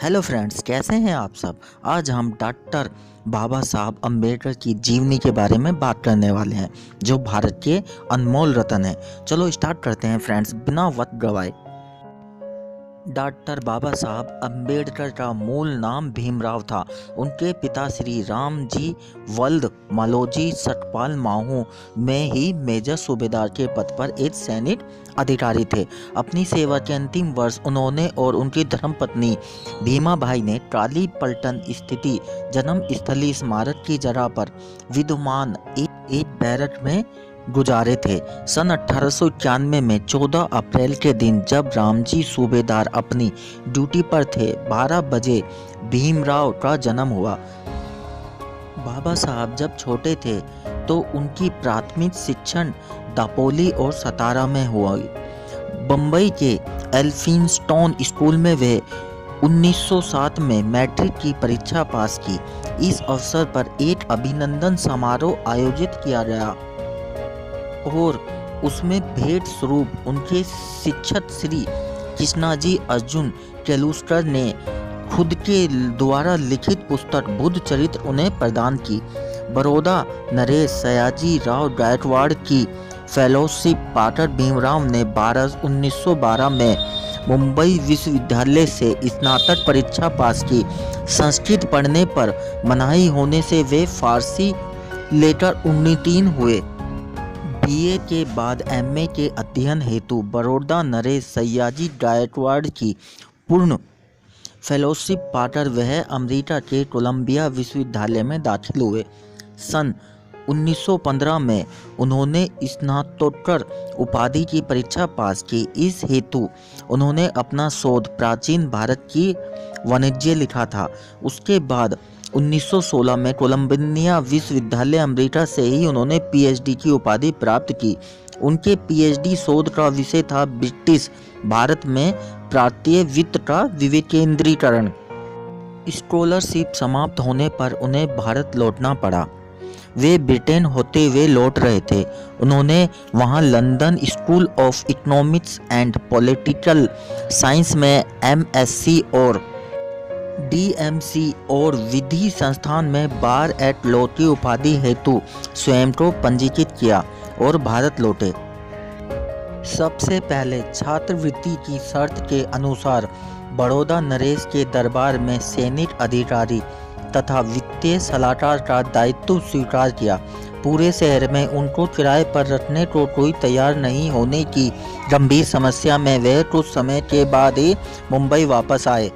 Hello friends, कैसे हैं आप सब। आज हम डॉक्टर बाबा साहब अम्बेडकर की जीवनी के बारे में बात करने वाले हैं, जो भारत के अनमोल रत्न हैं। चलो स्टार्ट करते हैं फ्रेंड्स, बिना वक्त गवाए। डॉक्टर बाबा साहब अम्बेडकर का मूल नाम भीमराव था। उनके पिता श्री राम जी वल्द मालोजी सतपाल माहू में ही मेजर सूबेदार के पद पर एक सैनिक अधिकारी थे। अपनी सेवा के अंतिम वर्ष उन्होंने और उनकी धर्मपत्नी भीमा भाई ने ट्राली पलटन स्थिति जन्म स्थली स्मारक की जगह पर विद्यमान एक बैरक में गुजारे थे। सन 1891 में 14 अप्रैल के दिन जब रामजी सूबेदार अपनी ड्यूटी पर थे, 12 बजे भीमराव का जन्म हुआ। बाबा साहब जब छोटे थे तो उनकी प्राथमिक शिक्षण दापोली और सतारा में हुआ। बम्बई के एल्फिंस्टन स्कूल में वे 1907 में मैट्रिक की परीक्षा पास की। इस अवसर पर एक अभिनंदन समारोह आयोजित किया गया और उसमें भेंट स्वरूप उनके शिक्षक श्री कृष्णाजी अर्जुन केलुस्कर ने खुद के द्वारा लिखित पुस्तक बुद्ध चरित्र उन्हें प्रदान की। बड़ौदा नरेश सयाजी राव गायकवाड़ की फेलोशिप पाकर भीमराव ने 1912 में मुंबई विश्वविद्यालय से स्नातक परीक्षा पास की। संस्कृत पढ़ने पर मनाही होने से वे फारसी लेकर उन्नीतीर्ण हुए। बीए के बाद एमए के अध्ययन हेतु बड़ौदा नरेश सयाजी गायकवाड़ की पूर्ण फेलोशिप पाकर वह अमेरिका के कोलंबिया विश्वविद्यालय में दाखिल हुए। सन 1915 में उन्होंने स्नातकोत्तर उपाधि की परीक्षा पास की। इस हेतु उन्होंने अपना शोध प्राचीन भारत की वाणिज्य लिखा था। उसके बाद 1916 में कोलंबिया विश्वविद्यालय अमेरिका से ही उन्होंने पीएचडी की उपाधि प्राप्त की। उनके पीएचडी शोध का विषय था ब्रिटिश भारत में प्रांतीय वित्त का विकेंद्रीकरण। स्कॉलरशिप समाप्त होने पर उन्हें भारत लौटना पड़ा। वे ब्रिटेन होते हुए लौट रहे थे। उन्होंने वहां London school of economics and political science में एमएससी और डीएमसी और विधि संस्थान में बार एट लॉ की उपाधि हेतु स्वयं को पंजीकृत किया और भारत लौटे। सबसे पहले छात्रवृत्ति की शर्त के अनुसार बड़ौदा नरेश के दरबार में सैनिक अधिकारी तथा वित्तीय सलाहकार का दायित्व स्वीकार किया। पूरे शहर में उनको किराए पर रखने को कोई तैयार नहीं होने की गंभीर समस्या में वे कुछ समय के बाद ही मुंबई वापस आए।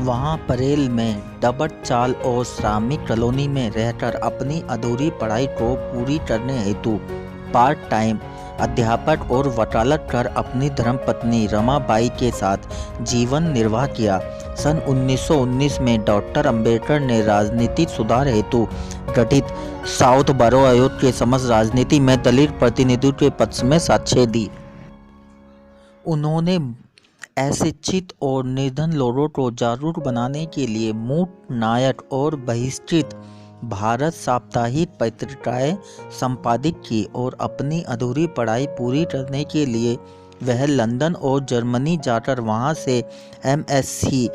वहां परेल में डबल चाल और श्रमिक कॉलोनी में रहकर अपनी अधूरी पढ़ाई को पूरी करने हेतु पार्ट टाइम अध्यापक और वकालत कर अपनी धर्मपत्नी रमाबाई के साथ जीवन निर्वाह किया। सन 1919 में डॉक्टर अंबेडकर ने राजनीतिक सुधार हेतु गठित साउथ बरो आयोग के समस्त राजनीति में दलित प्रतिनिधित्व के पक्ष में साक्ष्य दी। उन्होंने अशिक्षित और निर्धन लोगों को जागरूक बनाने के लिए मूक नायक और बहिष्कृत भारत साप्ताहिक पत्रिकाएं संपादित की और अपनी अधूरी पढ़ाई पूरी करने के लिए वह लंदन और जर्मनी जाकर वहां से एमएससी,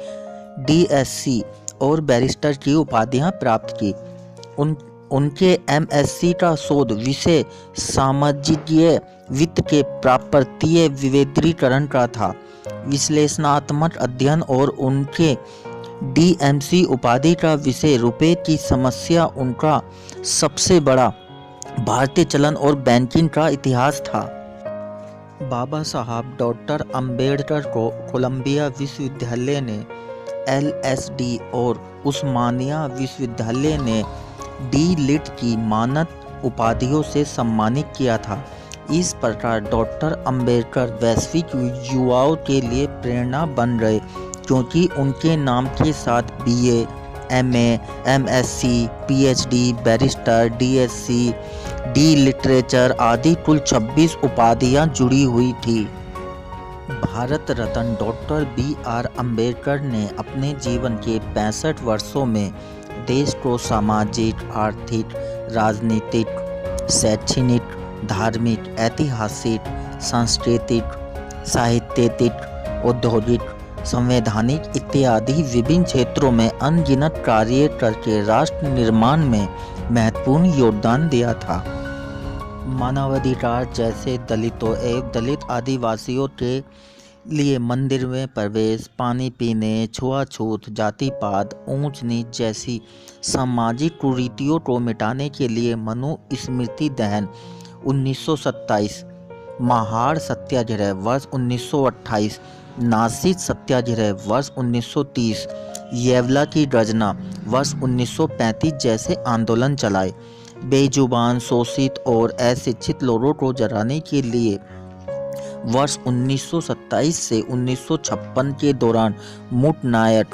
डीएससी और बैरिस्टर की उपाधियां प्राप्त की। उनके एमएससी का शोध विषय सामाजिक वित्त के प्रापर्तीय विविधीकरण का था। विश्लेषणात्मक अध्ययन और उनके डीएमसी उपाधि का विषय रुपए की समस्या उनका सबसे बड़ा भारतीय चलन और बैंकिंग का इतिहास था। बाबा साहब डॉक्टर अंबेडकर को कोलंबिया विश्वविद्यालय ने एलएसडी और उस्मानिया विश्वविद्यालय ने डी लिट की मानद उपाधियों से सम्मानित किया था। इस प्रकार डॉक्टर अंबेडकर वैश्विक युवाओं के लिए प्रेरणा बन गए, क्योंकि उनके नाम के साथ BA, MA, MSc, PhD, barrister, DSC, D literature आदि कुल 26 उपाधियां जुड़ी हुई थी। Bharat Ratna doctor B R. अंबेडकर ने अपने जीवन के 65 वर्षों में देश को सामाजिक, आर्थिक, राजनीतिक, शैक्षणिक, धार्मिक, ऐतिहासिक, सांस्कृतिक, साहित्यिक, औद्योगिक, संवैधानिक इत्यादि विभिन्न क्षेत्रों में अनगिनत कार्य करके राष्ट्र निर्माण में महत्वपूर्ण योगदान दिया था। मानवाधिकार जैसे दलितों एवं दलित आदिवासियों के लिए मंदिर में प्रवेश, पानी पीने, छुआछूत, जाति-पात, ऊंच नीच जैसी सामाजिक कुरीतियों को मिटाने के लिए मनुस्मृति दहन 1927, महाड़ सत्याग्रह वर्ष 1928, नासिक सत्याग्रह वर्ष 1930, येवला की गर्जना वर्ष 1935 जैसे आंदोलन चलाए। बेजुबान, शोषित और अशिक्षित लोगों को जगाने के लिए वर्ष 1927 से 1956 के दौरान मूक नायक,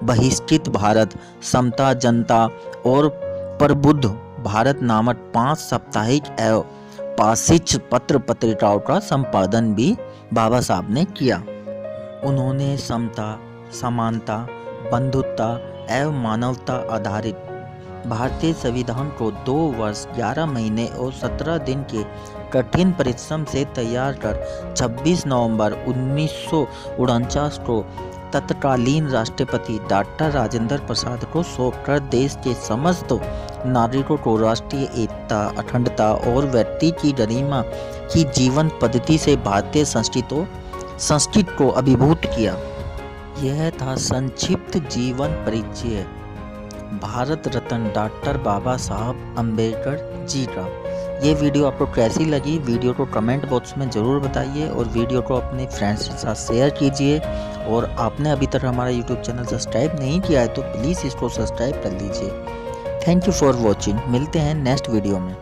बहिष्कृत भारत, समता जनता और प्रबुद्ध भारत नामक 5 साप्ताहिक एवं पाक्षिक पत्र पत्रिकाओं का संपादन भी बाबा साहब ने किया। उन्होंने समता, समानता, बंधुत्व एवं मानवता आधारित भारतीय संविधान को 2 वर्ष 11 महीने और 17 दिन के कठिन परिश्रम से तैयार कर 26 नवंबर 1949 को तत्कालीन राष्ट्रपति डॉक्टर राजेंद्र प्रसाद को सौंपकर देश के समस्त नागरिकों को राष्ट्रीय एकता, अखंडता और व्यक्ति की गरिमा की जीवन पद्धति से भारतीय संस्कृति को अभिभूत किया। यह था संक्षिप्त जीवन परिचय भारत रत्न डॉक्टर बाबा साहब अम्बेडकर जी का। ये वीडियो आपको कैसी लगी, वीडियो को कमेंट बॉक्स में ज़रूर बताइए और वीडियो को अपने फ्रेंड्स के साथ शेयर कीजिए। और आपने अभी तक हमारा यूट्यूब चैनल सब्सक्राइब नहीं किया है तो प्लीज़ इसको सब्सक्राइब कर लीजिए। Thank you for watching. मिलते हैं नेक्स्ट वीडियो में।